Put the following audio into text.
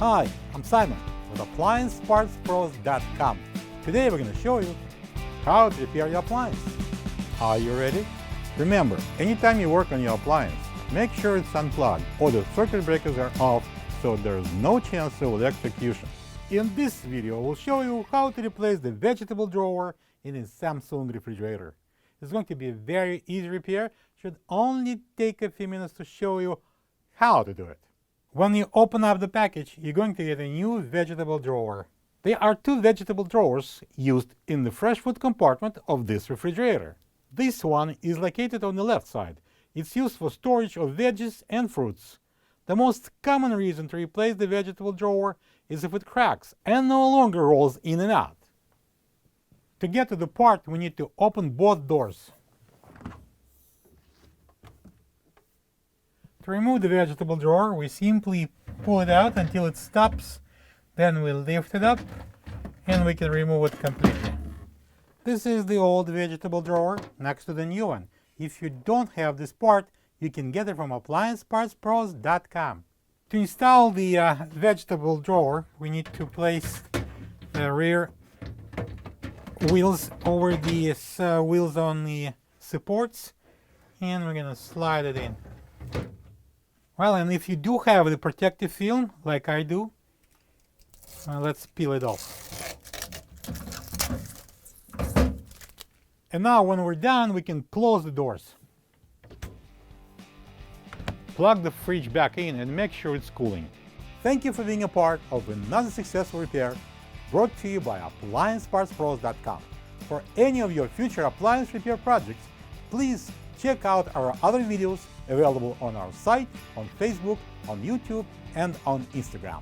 Hi, I'm Simon with AppliancePartsPros.com. Today we're going to show you how to repair your appliance. Are you ready? Remember, anytime you work on your appliance, make sure it's unplugged or the circuit breakers are off so there's no chance of electrocution. In this video, we'll show you how to replace the vegetable drawer in a Samsung refrigerator. It's going to be a very easy repair. Should only take a few minutes to show you how to do it. When you open up the package, you're going to get a new vegetable drawer. There are two vegetable drawers used in the fresh food compartment of this refrigerator. This one is located on the left side. It's used for storage of veggies and fruits. The most common reason to replace the vegetable drawer is if it cracks and no longer rolls in and out. To get to the part, we need to open both doors. To remove the vegetable drawer, we simply pull it out until it stops, then we lift it up and we can remove it completely. This is the old vegetable drawer next to the new one. If you don't have this part, you can get it from AppliancePartsPros.com. To install the vegetable drawer, we need to place the rear wheels over the wheels on the supports, and we're going to slide it in. Well, and if you do have the protective film, like I do, let's peel it off. And now when we're done, we can close the doors. Plug the fridge back in and make sure it's cooling. Thank you for being a part of another successful repair brought to you by AppliancePartsPros.com. For any of your future appliance repair projects, please check out our other videos available on our site, on Facebook, on YouTube, and on Instagram.